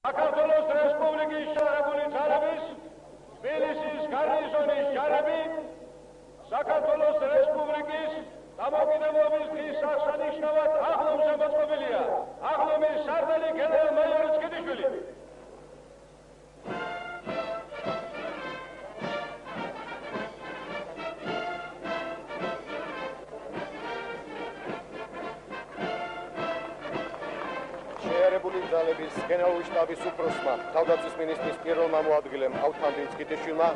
საქართველოს რესპუბლიკის შორეული ძალების თბილისის გარნიზონის ჯარები საქართველოს რესპუბლიკის დამოუკიდებლობის დღის აღსანიშნავად აღლომზე მოწყობილია. აღლომის სარდალი გენერალ-მაიორი წკიძიშვილი. შეიარებული ძალების გენერალური შტაბის უფროსმა, თავდაცვის მინისტრის პირველმა მოადგილემ ავთანდილ წკიძიშვილმა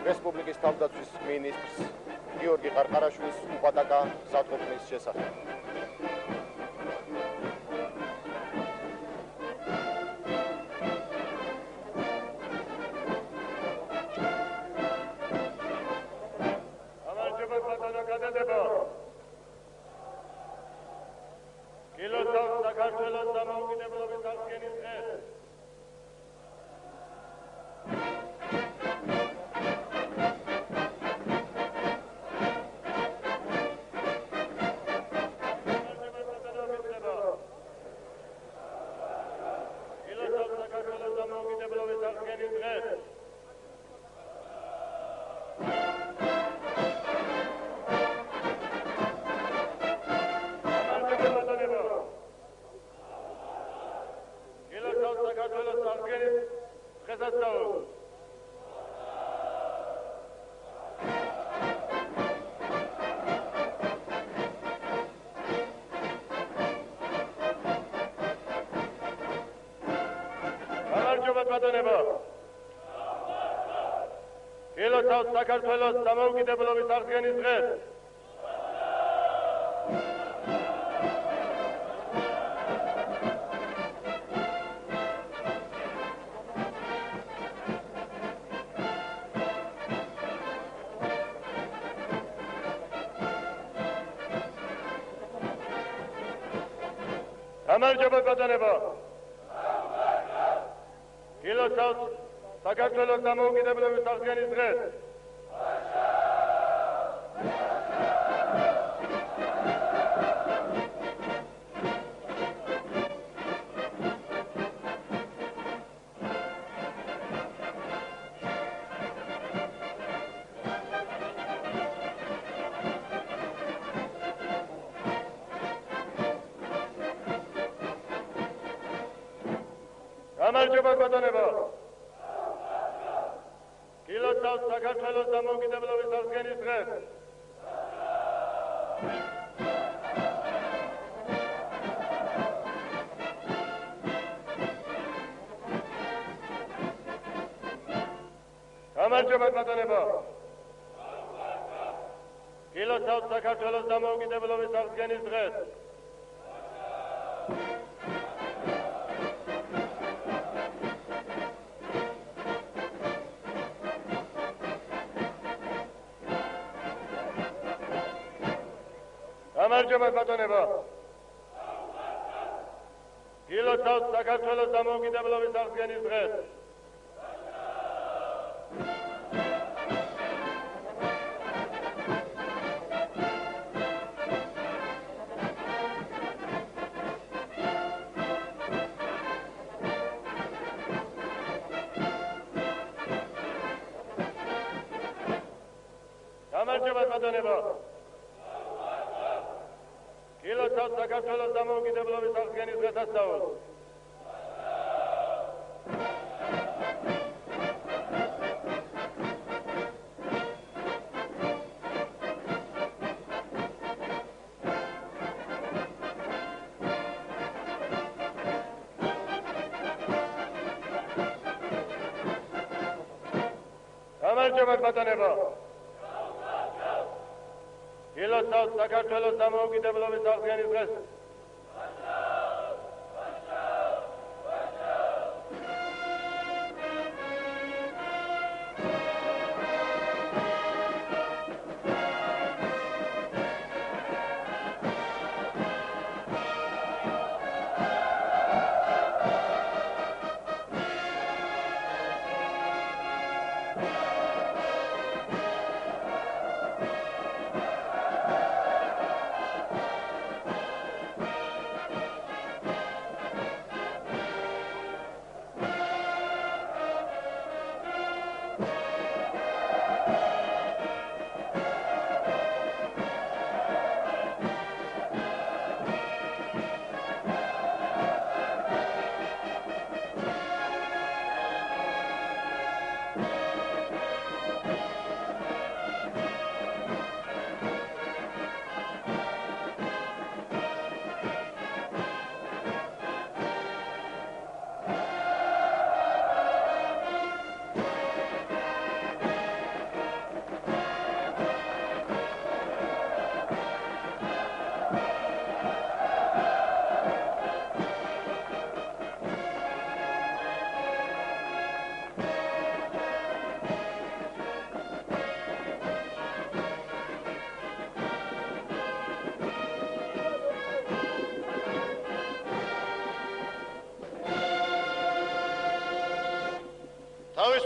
რესპუბლიკის თავდაცვის მინისტრს გიორგი ყარყარაშვილის უპატაკა გზადყოფნის შესახებ. გამარჯობა ბატონო კადეტებო. გილოცავთ საქართველოს დამოუკიდებლობის აღდგენის დღეს. გილოცავთ საქართველოს დამოუკიდებლობის აღდგენის დღეს. გამარჯობა ბატონებო. გილოცავთ საქართველოს დამოუკიდებლობის აღდგენის დღეს. გამარჯობა ბატონებო. გილოცავთ საქართველოს დამოუკიდებლობის აღდგენის დღეს. გამარჯობა ბატონებო. გილოცავთ საქართველოს დამოუკიდებლობის აღდგენის დღეს. გამარჯობა ბატონებო. გილოცავთ საქართველოს დამოუკიდებლობის აღდგენის დღეს. გამარჯობა ბატონებო. გილოცავთ საქართველოს დამოუკიდებლობის აღდგენის დღესასწაულს. გამარჯობა ბატონებო. გილოცავთ საქართველოს დამოუკიდებლობის აღდგენის დღეს.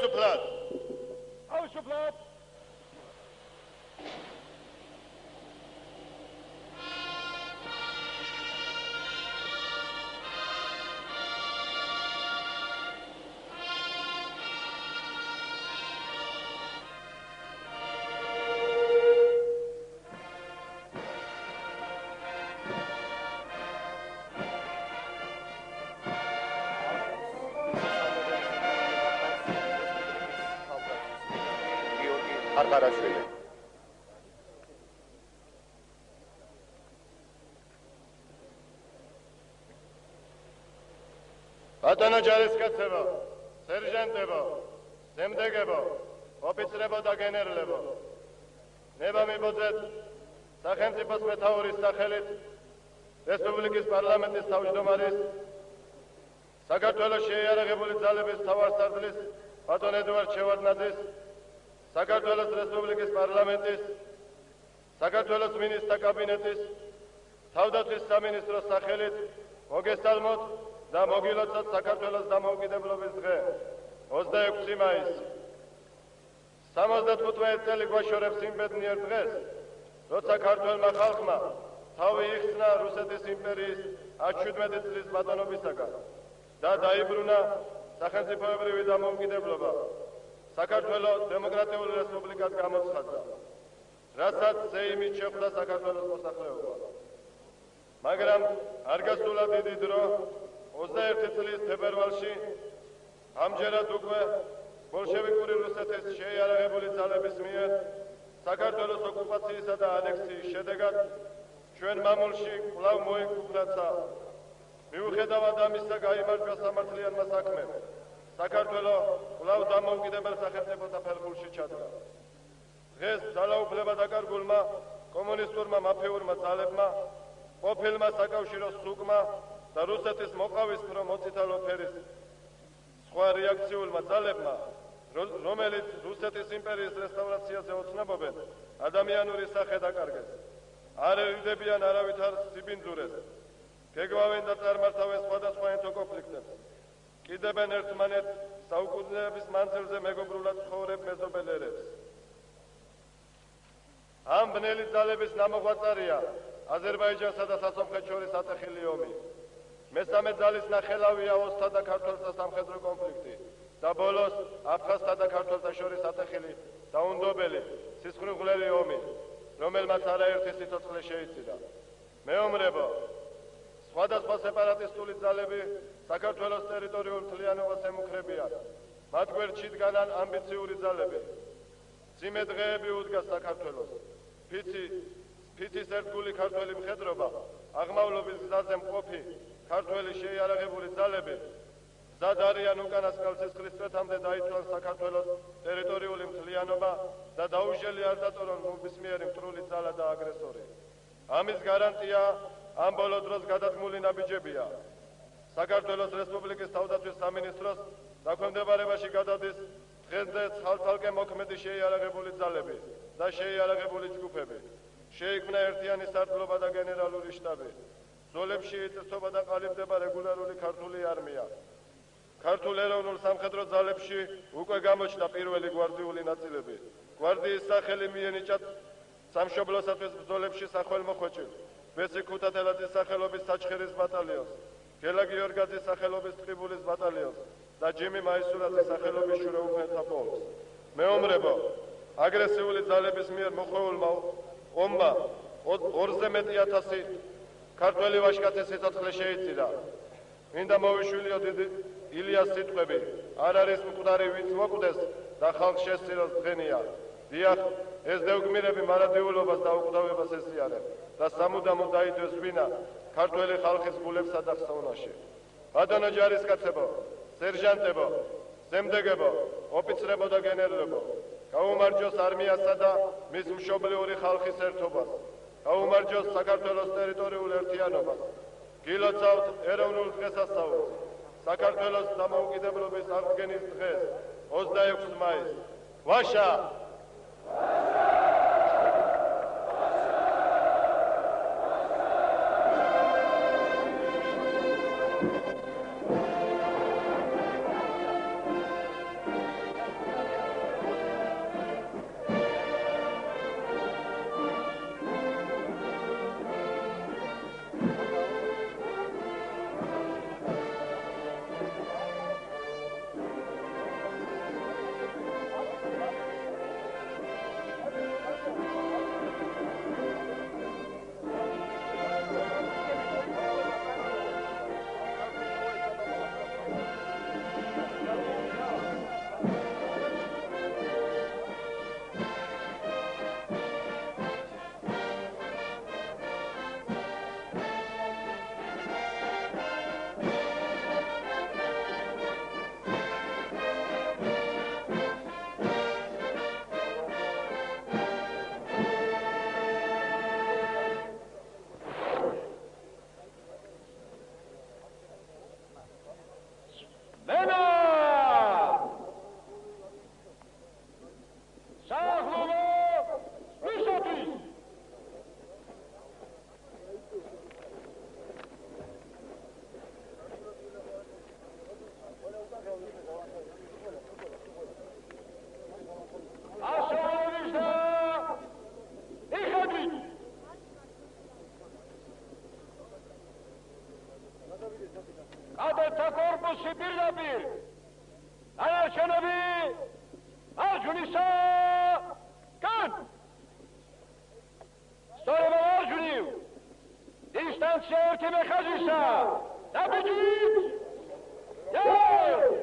თავისუფლად. თავისუფლად. ყარყარაშვილი. ბატონო ჯარისკაცებო, სერჟანტებო, ზემდეგებო, ოფიცრებო და გენერლებო. ნება მიბოძეთ სახელმწიფოს მეთაურის სახელით რესპუბლიკის პარლამენტის თავმჯდომარის საქართველოს შეიარაღებული ძალების მთავარსარდლის ბატონ ედუარდ შევარდნაძის საქართველოს რესპუბლიკის პარლამენტის, საქართველოს მინისტრთა კაბინეტის, თავდაცვის სამინისტროს სახელით მოგესალმოთ და მოგილოცოთ საქართველოს დამოუკიდებლობის დღე, 26 მაისი. 75 წელი გვაშორებს იმ ბედნიერ დღეს, როცა ქართველმა ხალხმა თავი იხსნა რუსეთის იმპერიის 17 წლის ბატონობისაგან და დაიბრუნა სახელმწიფოებრივი დამოუკიდებლობა. საქართველოს დემოკრატიული რესპუბლიკად გამოცხადდა, რასაც ზეიმით შეხვდა საქართველოს მოსახლეობა. მაგრამ არ გასულა დიდი დრო, 21 წლის თებერვალში ამჯერად უკვე ბოლშევიკური რუსეთის შეიარაღებული ძალების მიერ საქართველოს ოკუპაციისა და ანექსიის შედეგად ჩვენ მამულში კვლავ მოიგუგნაცა. მიუხედავად ამისა გაიმარჯვა სამართლიანმა საქმემ. საქართველოს კვლავ დამოუკიდებელ სახელმწიფოთა ფეხბურთში ჩადგა. დღეს ძალაუფლება დაკარგულმა კომუნისტურმა მაფიურმა ძალებმა, ყოფილმა საკავშირო სუკმა და რუსეთის მოყავისფრო მოწითალო ფერის სხვა რეაქციულმა ძალებმა, რომელიც რუსეთის იმპერიის რესტავრაციაზე ოცნებობენ, ადამიანური სახე დაკარგეს. არ ერიდებიან არავითარ სიბინძურეს, გეგმავენ და წარმართავენ სხვადასხვა ენთო კონფლიქტებს. კიდებენ ერთმანეთს საუკუნეების მანძილზე მეგობრულად ცხოვრებ მეზობელ ერებს. ამ ბნელი ძალების ნამოღვაწარია აზერბაიჯანსა და სასომხეთს შორის ატეხილი ომი. მესამე ძალის ნახელავია ოსთა და ქართველთა სამხედრო კონფლიქტი და ბოლოს აფხაზთა და ქართველთა შორის ატეხილი დაუნდობელი სისხლმღვრელი ომი, რომელმაც არაერთი სიცოცხლე შეიწირა. მეომრებო, სხვადასხვა სეპარატისტული ძალები საქართველოს ტერიტორიულ მთლიანობას ემუქრებიან. მათ გვერდში დგანან ამბიციური ძალები. მძიმე დღეები უდგას საქართველოს. ფიცის ერთგული ქართველი მხედრობა, აღმავლობის გზაზე მყოფი ქართველი შეიარაღებული ძალები მზად არიან უკანასკნელ სისხლისწვეთამდე დაიცვან საქართველოს ტერიტორიული მთლიანობა და დაუშველი არ დაწორონ ნებისმიერი მტრული ძალა და აგრესორი. ამის გარანტია ამ ბოლო დროს გადადგმული ნაბიჯებია. საქართველოს რესპუბლიკის თავდაცვის სამინისტროს დაქვემდებარებაში გადადის დღესდღე ცალ-ცალკე მოქმედი შეიარაღებული ძალები და შეიარაღებული ჯგუფები. შეიქმნა ერთიანი სარდლობა და გენერალური შტაბი. ზოლებში იწესობა და ყალიბდება რეგულარული ქართული არმია. ქართულ ეროვნულ სამხედრო ძალებში უკვე გამოჩნდა პირველი გვარდიული ნაწილები. გვარდიის სახელი მიენიჭათ სამშობლოსათვის ბრძოლებში სახელმოხვეჭილ ბესი ქუთათელაძის სახელობის საჩხერის ბატალიონს, გელა გიორგაძის სახელობის ტყიბულის ბატალიონს და ჯიმი მაისურაძის სახელობის შურეუფლენთა პოლკს. მეომრებო, აგრესიული ძალების მიერ მოხმეულმა ომმა 2-ზე მეტი 1000 ქართველი ვაჟკაცის სიცოცხლე შეიწირა. მინდა მოვიშვილიო დიდი ილიას სიტყვები, არ არის მკვდარი ვინც მოკვდეს და ხალხს შესწიროს დღენია. დიახ, ეს დევგმირები მარადიულობას და უკვდავებას ესიარენ და სამუდამოდ დაიძვეს ვინა ქართველი ხალხის გულებსა და ხსოვნაში. ბატონო ჯარისკაცებო, სერჟანტებო, ზემდეგებო, ოფიცრებო და გენერლებო, გაუმარჯოს არმიასა და მის მშობლიური ხალხის ერთობას. გაუმარჯოს საქართველოს ტერიტორიულ ერთიანობას. გილოცავთ ეროვნულ დღესასწაულს, საქართველოს დამოუკიდებლობის აღდგენის დღეს, 26 მაისს. ვაშა! Mena! Sağlığı! Müsaade! Aşağılarınızda! İhadin! Kadetta korpusu bir. Anarşanabi! Arjunisa! Kan! Storema Arjuniv! Distancija ertime Hazisa! Nabidit! Yay!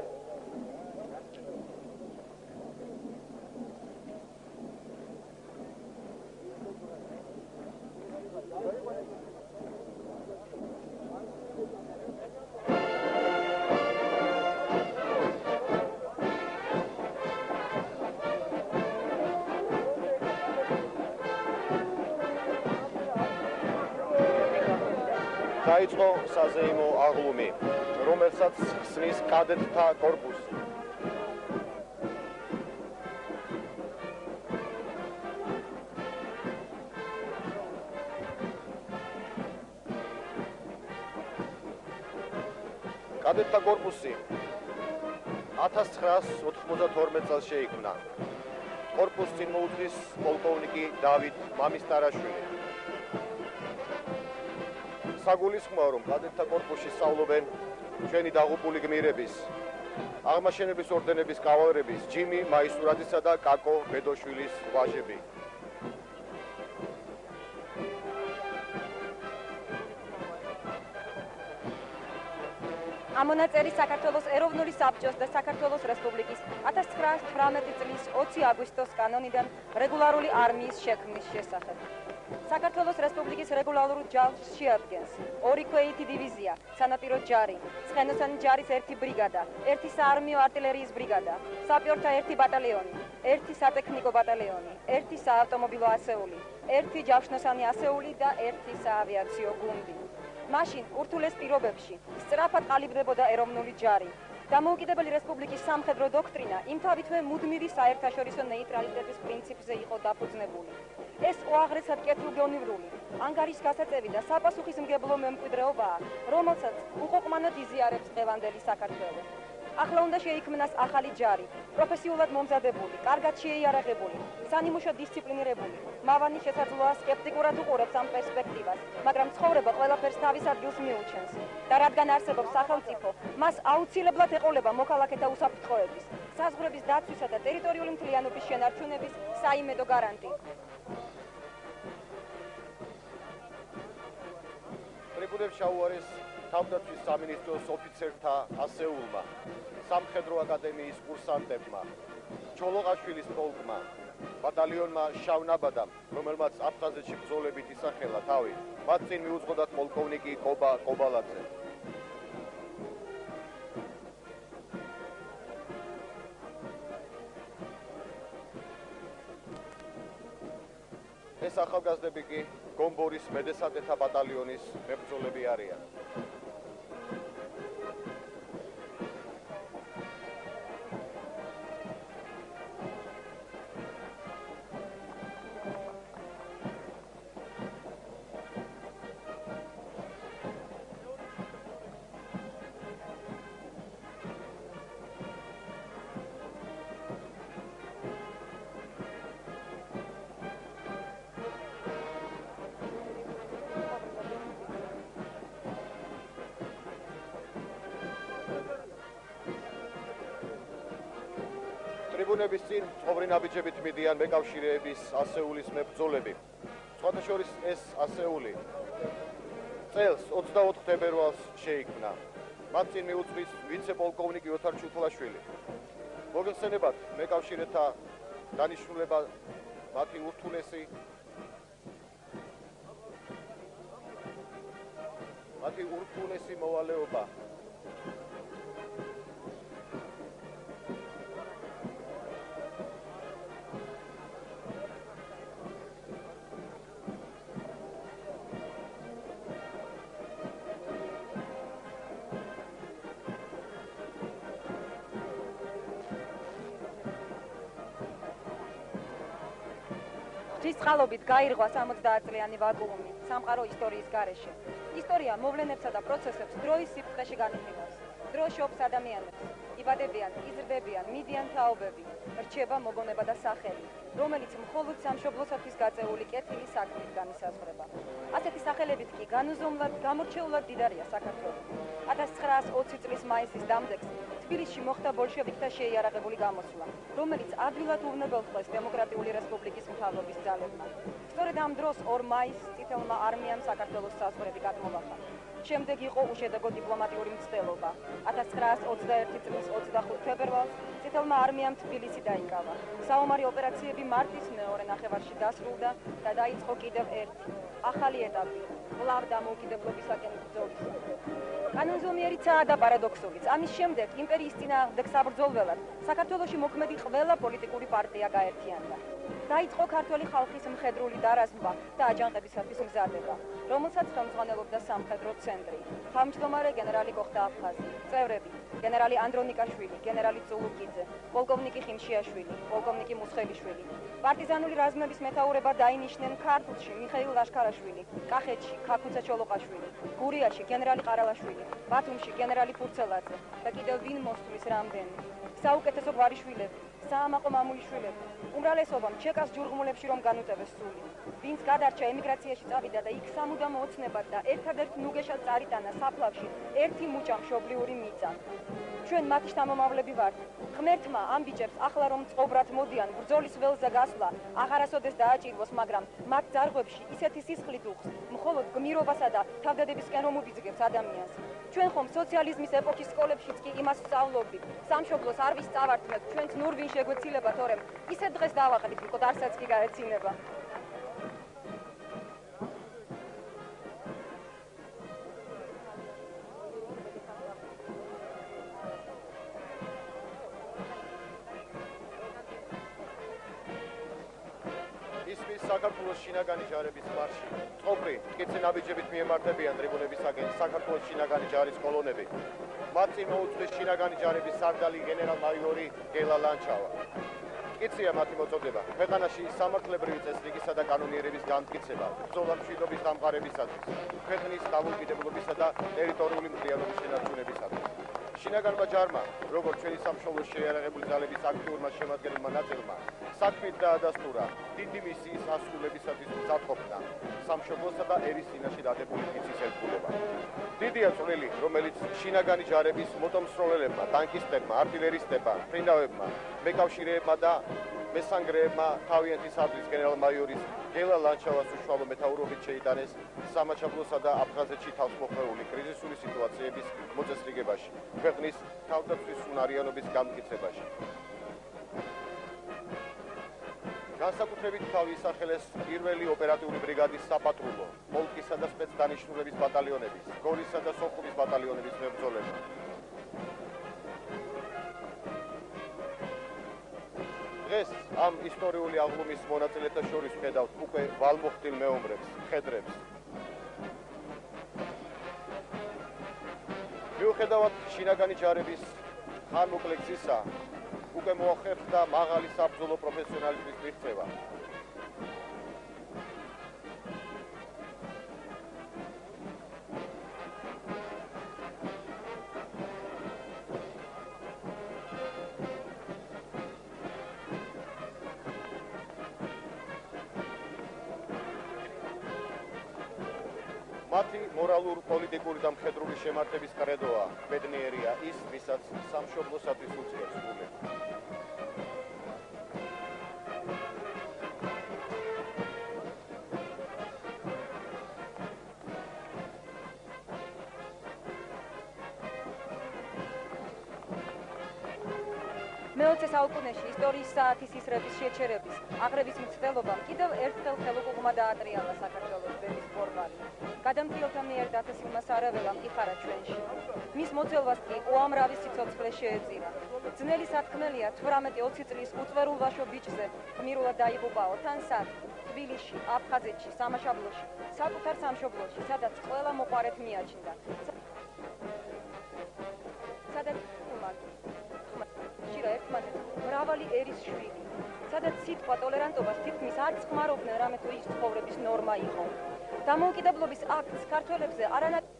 დაიწყო საზეიმო აღლუმი, რომელსაც ხსნის კადეტთა კორპუსი. კადეტთა კორპუსი 1992 წელს შეიქმნა. კორპუსს წინ მოუძღვის პოლკოვნიკი დავით მამისტარაშვილი. საგულისხმოა, რომ კადეტთა კორპუსში სწავლობენ ჩვენი დაღუპული გმირების, აღმაშენების ორდენების კავალერების ჯიმი მაისურაძისა და კაკო ბედოშვილის ვაჟები. ამონაწერი საქართველოს ეროვნული საბჭოს და საქართველოს რესპუბლიკის 1918 წლის 20 აგვისტოს კანონიდან რეგულარული არმიის შექმნის შესახებ. საქართველოს რესპუბლიკის რეგულარულ ჯარს შეადგენს 2 ქვეითი დივიზია, სანაპირო ჯარი, ცხენოსანი ჯარის 1 ბრიგადა, 1 საარმიო артиლერიის ბრიგადა, საპიორთა 1 ბატალიონი, 1 სატექნიკო ბატალიონი, 1 საავტომობილო ასეული, 1 ჯავშნოსანი ასეული და 1 საავიაციო გუნდი. მაშინ ურთულეს პირობებში სწრაფად ყალიბდებოდა ეროვნული ჯარი. დამოუკიდებელი რესპუბლიკის სამხედრო დოქტრინა იმთავითვე მუდმივი საერთაშორისო ნეიტრალიტეტის პრინციპზე იყო დაფუძნებული. ეს უაღრესად კეთილგონივრული, ანგარის გასაწევი და საპასუხისმგებლო მემკვიდრეობაა, რომელსაც უყოყმანოდ იზიარებს დღევანდელი საქართველო. ახლა უნდა შეიქმნას ახალი ჯარი, პროფესიულად მომზადებული, კარგად შეიარაღებული, სანიმუშო დისციპლინირებული. მავანი შესაძლოა სკეპტიკურად უყურებს ამ პერსპექტივას, მაგრამ ცხოვრება ყველაფერს თავის ადგილს მიუჩენს და რადგან არსებობს სახელმწიფო, მას აუცილებლად ეყოლება მოქალაქეთა უსაფრთხოების, საზღვრების დაცვისა და ტერიტორიული მთლიანობის შენარჩუნების საიმედო გარანტი. ტრიბუნებს ჩაუარეს თავდაცვის სამინისტროს ოფიცერთა ასეულმა, სამხედრო აკადემიის კურსანტებმა, ჩოლოყაშვილის პოლკმა, ბატალიონმა შავნაბადამ, რომელმაც აფხაზეთში ბრძოლებით ისახელა თავი, მათ წინ მიუძღოდათ პოლკოვნიკი კობა კობალაძე. ეს ახალგაზრდები კი გომბორის მედესატეთა ბატალიონის მებრძოლები არიან. ტრიბუნების წინ ცხოვრი ნაბიჯებით მიდიან მეკავშირეების ასეულის მებრძოლები. სხვათა შორის ეს ასეული წელს 24 თებერვალს შეიქმნა. მათ წინ მიუძღვის ვიცე-პოლკოვნიკი ოთარ ჩუთლაშვილი. მოგეხსენებათ მეკავშირეთა დანიშნულება, მათი ურთულესი მოვალეობა. რის წყალობით გაირღვა 60 წლიანი ვაკუუმი სამყარო ისტორიის გარეშე. ისტორია მოვლენებსა და პროცესებს დროის სიფრთხეში განიხილავს. დრო შობს ადამიანებს, იბადებიან, იზრდებიან, მიდიან თაობები, რჩება მოგონება და სახელი, რომელიც მხოლოდ სამშობლოსათვის გაწეული კეთილი საქმით განისაზღვრება. ასეთი სახელებით კი განუზომლად, გამორჩეულად დიდარია საქართველო. 1920 წლის მაისის დამდეგს თბილისში მოხდა ბოლშევიკთა შეიარაღებული გამოსვლა, რომელიც ადვილად უვნებელთხოვეს დემოკრატიული რესპუბლიკის მთავრობის ძალებმა. სწორედ ამ დროს 2 მაისს წითელმა არმიამ საქართველოს საზღვრები გადმოვახა. შემდეგ იყო უშედეგო დიპლომატიური მცდელობა. 1921 წლის 25 ფევრალს წითელმა არმიამ თბილისი დაიკავა. საომარი ოპერაციები მარტის მეორე ნახევარში დასრულდა და დაიწყო კიდევ ერთი ახალი ეტაპი, კვლავ დამოუკიდებლობისაკენ ბრძოლის. კანონზომიერიცაა და პარადოქსულიც. ამის შემდეგ იმპერიის წინააღმდეგ საბრძოლველად საქართველოში მოქმედი ყველა პოლიტიკური პარტია გაერთიანდა. დაიწყო ქართველი ხალხის მხედრული დარაზმვა და აჯანყებისათვის მზადება, რომელსაც ხელმძღვანელობდა სამხედრო ცენტრი. თავმჯდომარე გენერალი კოხტა აფხაზი, წევრები: გენერალი ანდრონიკაშვილი, გენერალი წულუკიძე, პოლკოვნიკი ხიმშიაშვილი, პოლკოვნიკი მუსხელიშვილი. პარტიზანული რაზმების მეთაურებად დაინიშნენ ქართლში მიხეილ ლაშქარაშვილი, კახეთში ქაქუცა ჩოლოყაშვილი, გურიაში გენერალი ყარალაშვილი, ბათუმში გენერალი ფურცელაძე და კიდევ ვინ მოსვლის რამდენი. საუკეთესო გვარიშვილები, საამაყო მამულიშვილები, უმრავლესობამ ჩეკას ჯურღმულებში რომ განუტევეს სული. ვინც გადარჩა ემიგრაციაში წავიდა და იქ სამუდამო ოცნებად და ერთადერთ ნუგეშად წარიტანა საფლავში ერთი მუჭა მშობლიური მიწა. ჩვენ მათი შთამომავლები ვართ. ღმერთმა ამ ბიჭებს ახლა რომ წყობრად მოდიან ბრძოლის ველზე გასვლა აღარასოდეს დააჭირვოს, მაგრამ მათ ძარღვებში ისეთი სისხლით უხს, მხოლოდ გმირობასა და თავდადებისკენ რომ უბიძგებს ადამიანს. ჩვენ ხომ სოციალიზმის ეპოქის სკოლებშიც კი იმას ვსწავლობდით, სამშობლოს არ ვისწავართმევთ, ჩვენც ნურვინ შეგვეცილება, თორემ ისე დღეს დავაყრით, მკვდარსაც კი გაეცინება. საქართველოს შინაგანი ჯარების მარში. წყობრი, მტკიცე ნაბიჯებით მიემართებიან ტრიბუნებისაკენ საქართველოს შინაგანი ჯარის კოლონები. მათ წინ მოუწვდეს შინაგანი ჯარების სარდალი გენერალ-მაიორი გელა ლანჩავა. მტკიცეა მათი მოწოდება. ქვეყანაში სამართლებრივი წესრიგისა და კანონიერების განმტკიცება, ბრძოლა მშვიდობის დამყარებისათვის, ქვეყნის დამოუკიდებლობისა და ტერიტორიული მთლიანობის შენარჩუნებისათვის. შინაგანმა ჯარმა, როგორც ჩვენი სამშობლოს შეიარაღებული ძალების აქტიურმა შემადგენელმა ნაწილმა, საქმით დაადასტურა დიდი მისიის ასრულებისათვის მზადყოფნა სამშობლოსა და ერის წინაშე დადებული მიწის ელფულება. დიდია წვლილი, რომელიც შინაგანი ჯარების მოტომსროლელებმა, ტანკისტებმა, არტილერისტებმა, მფრინავებმა, მეკავშირეებმა და მესანგრეებმა თავიანთი სარდლის გენერალ-მაიორის გელა ლანჩავას უშუალო მეთაურობით შეიტანეს სამაჩაბლოსა და აფხაზეთში თავსმოყრეული კრიზისული სიტუაციების მოწესრიგებაში, ქვეყნის თავდაცვის უნარიანობის განმტკიცებაში. განსაკუთრებით თავისახელეს პირველი ოპერატიული ბრიგადის საპატრულო, პოლკისა და სპეცდანიშნულების ბატალიონების, გორისა და სოხუმის ბატალიონების მებრძოლებმა. დღეს ამ ისტორიული აღლუმის მონაწილეთა შორის ვხედავთ უკვე ვალმოხტილ მეომრებს, მხედრებს. მიუხედავად შინაგანი ჯარების ხანმოკლე გზისა, უკვე მოახერხდა მაღალი საბრძოლო პროფესიონალიზმის მიღწევა. მათი მორალურ-პოლიტიკური და მხედრული შემართების კრედოა ბედნიერია ის, ვისაც სამშობლოსათვის უწევს გული. მე-20 საუკუნეში ისტორიის საათის ისრების შეჩერების, აღრების მცდელობამ კიდევ ერთხელ ხელუყუღმა დაატრიალა საქართველოს ბედის პორვალი. გადამფრიალთა მიერ დათესილმა სარაველამ იხარა ჩვენში. მის მოძელვას კი უამრავი სიცოცხლე შეეწირა. ძნელი სათქმელია 18-20 წლის უწვერულ ვაშო ბიჭზე გმირულად დაიღუპაო თან სად, თბილისში, აფხაზეთში, სამაშაბლოში, საკუთარ სამშობლოში, სადაც ყველა მოყვარეთ მიაჩნდა. სადაც ერთმანეთს მრავალი ერის შვილი, სადაც სიტყვა ტოლერანტობას თითქმის არ ხმარობდნენ, რამე თუ ის ცხოვრების ნორმა იყო. დამოუკიდებლობის აქტს ქართველებზე არანაკლებ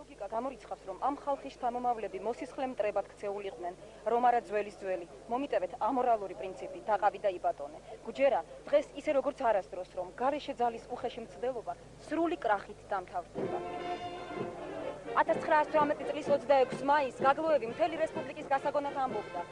ლოგიკა გამორიცხავს, რომ ამ ხალხის შთამომავლები მოსისხლე მტრებად ქცეულიყვნენ, რომ არა ძველის ძველი. მომიტევეთ ამორალური პრინციპი, დაყავი და იბატონე. გჯერა, დღეს ისე როგორც არასდროს, რომ გარეშე ძალის უხეში მცდელობა სრული კრახით დამთავრდება. 1918 წლის 26 მაისს გაგლოევი მთელი რესპუბლიკის გასაგონად ამბობდა.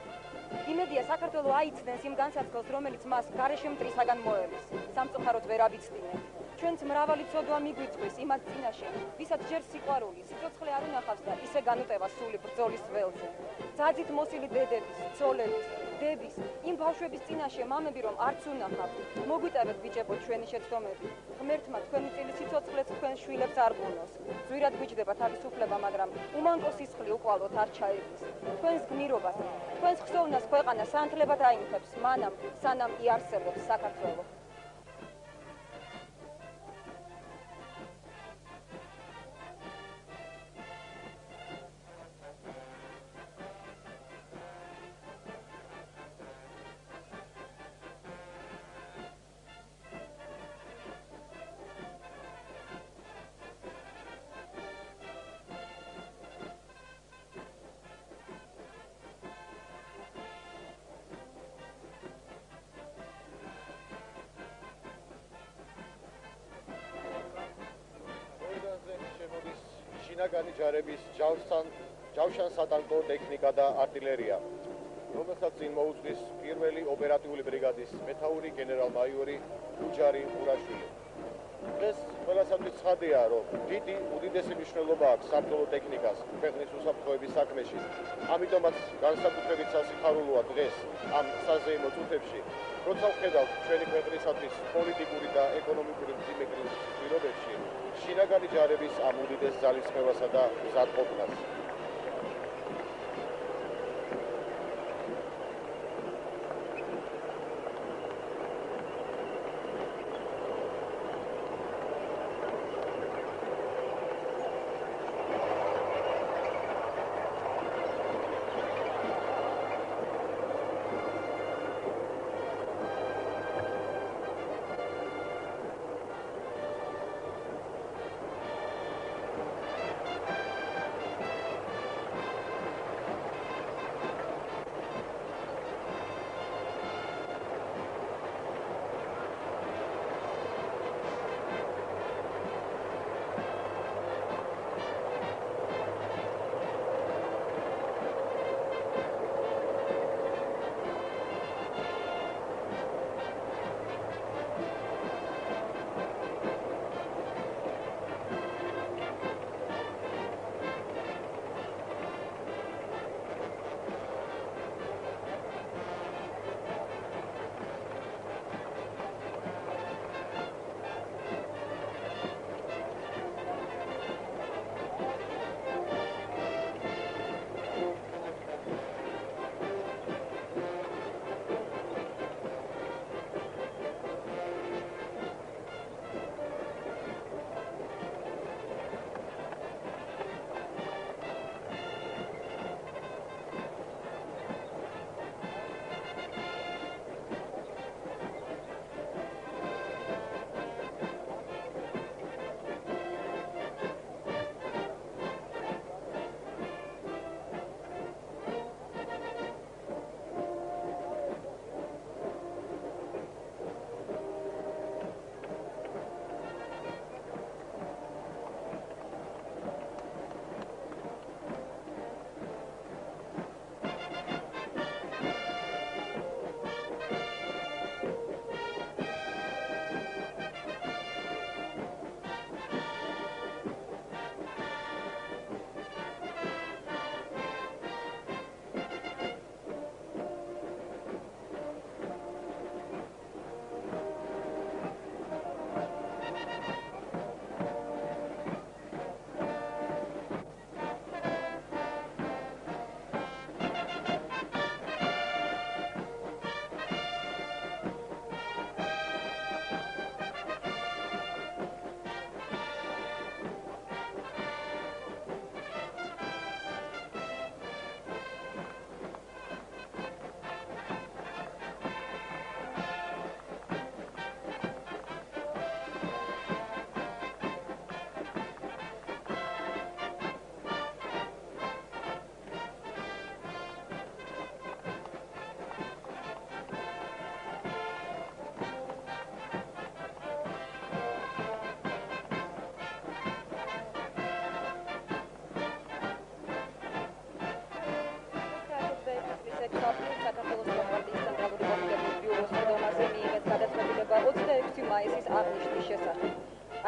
იმედია საქართველო აიცნეს იმ განსაცდელს, რომელიც მას გარეშე მტრისაგან მოელის. სამწუხაროდ ვერ აბიცდინეთ. ჩვენც მრავალი ცოდვა მიგვიწვის იმას წინაშე, ვისაც ჯერ სიყვარული, სიცოცხლე არ უნახავს და ისე განუტევა სული ბრძოლის ველზე. ძაძით მოსილი დედების, ცოლების, დების, იმ ბავშვების წინაშე მამები რომ არც უნახავთ. მოგვიტევეთ ბიჭებო ჩვენი შეცდომები. ღმერთმა თქვენი წილი სიცოცხლეც თქვენ შვილებს არ ბუნოს. ძვირად გვიჯდება თავისუფლება, მაგრამ უმანკო სისხლი უკვალოდ არ ჩაიგდეს. თქვენს გმირობას, თქვენს ხსოვნას ქვეყანა საანთლებად აინთებს, მანამ, სანამ იარსებობს საქართველო. შინაგანი ჯარების ჯავშან სატანკო ტექნიკა და არტილერია, რომელსაც წინ მოუძღვის პირველი ოპერატიული ბრიგადის მეთაური გენერალ-მაიორი გუჯარი ყურაშვილი. დღეს ყველასათვის ცხადია, რომ უდიდესი მნიშვნელობა აქვს საბრძოლო ტექნიკას ქვეყნის უსაფრთხოების საქმეში. ამიტომაც განსაკუთრებით სასიხარულოა დღეს ამ საზეიმო წუთებში, როცა ვხედავთ ჩვენი ქვეყნისათვის პოლიტიკური და ეკონომიკური მძიმე კრიზისის პირობებში შინაგანი ჯარების ამ უდიდეს ძალისხმევასა და მზადყოფნას. აღნიშვნის შესახებ.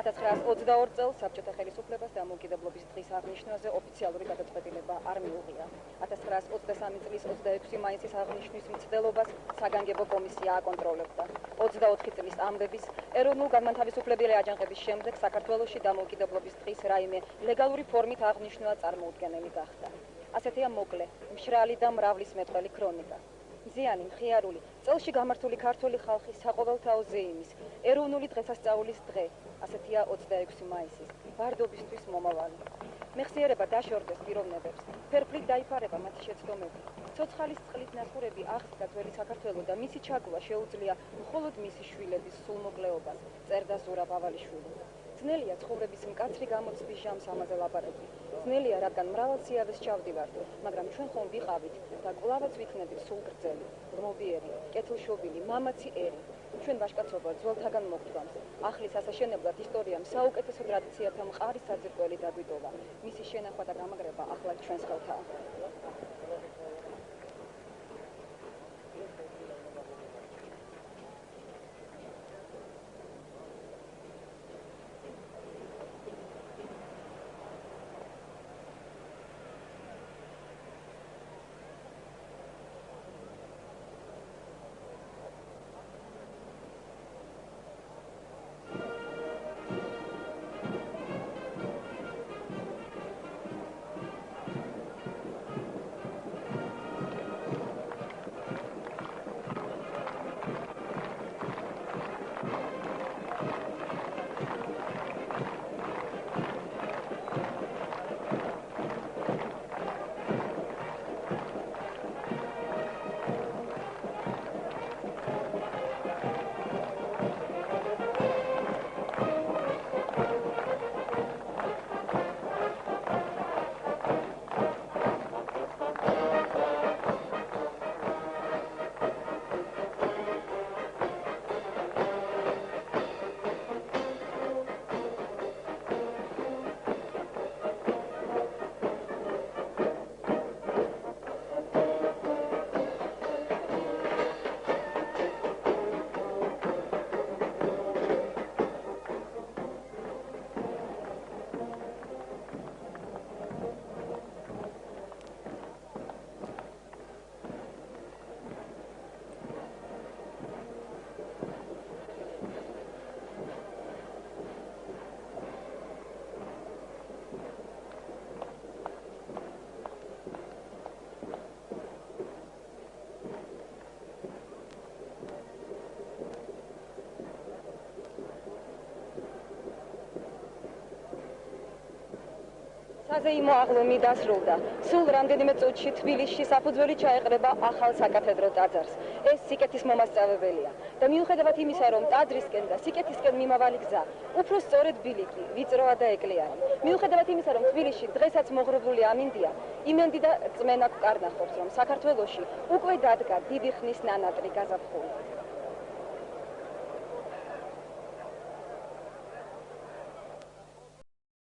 1922 წელს საბჭოთა ხელისუფლებას დამოუკიდებლობის დღის აღნიშვნაზე ოფიციალური გადაწყვეტილება არ მიუღია. 1923 წლის 26 მაისის აღნიშვნის მცდელობას საგანგებო კომისია აკონტროლებდა. 24 წლის ამბების ეროვნულ-განმათავისუფლებელი აჯანყების შემდეგ საქართველოში დამოუკიდებლობის დღის რაიმე ლეგალური ფორმით აღნიშვნა წარმოუდგენელი გახდა. ასეთია მოკლე, მშრალი და მრავლისმეტყველი ქრონიკა. მზიანი, მხიარული, წელში გამართული ქართული ხალხის საყოველთაო ზეიმის, ეროვნული დღესასწაულის დღე, ასეთია 26 მაისის, ბარდობისთვის მომავალი. მეხსიერება დაშორდეს პიროვნებებს, ფერფლით დაიფარება მათი შეცდომები. ცოცხალის წყლით ნახურები აღსდგა ძველი საქართველო და მისი ჩაგულა შეუძლია მხოლოდ მისი შვილების სულმოკლეობას, წერდა ზურაბ ავალიშვილი. ძნელია ცხოვრების მკაცრი გამოცდის ჟამს ამაზე ლაპარაკი. ძნელია, რადგან მრავალ სიავეს ჩავდივართ, მაგრამ ჩვენ ხომ ვიყავით და კვლავაც ვიქნებით სულ გრძელი, ბრმობიერი, კეთილშობილი, მამაცი ერი. ჩვენ ვაშკაცობა ძველთაგან მოგვდამს. ახლის ასაშენებლად ისტორიამ საუკეთესო ტრადიციათა მყარი საძირკველი დაგვიტოვა. მისი შენახვა და გამაგრება ახლა ჩვენს ხელთაა. საზეიმო აღლუმი დასრულდა. სულ რამდენიმე წუთში თბილისში საფუძველი ჩაეყრება ახალ საკათედრო ტაძარს. ეს სიკეთის მომასწავებელია და მიუხედავად იმისა, რომ ტაძრისკენ და სიკეთისკენ მიმავალი გზა უფრო სწორედ ბილიკი, ვიწროა და ეკლიანი. მიუხედავად იმისა, რომ თბილისში დღესაც მოღრუბლული ამინდია, იმენდი და წმენა გვკარნახობს, რომ საქართველოში უკვე დადგა დიდი ხნის ნანატრი გაზაფხული.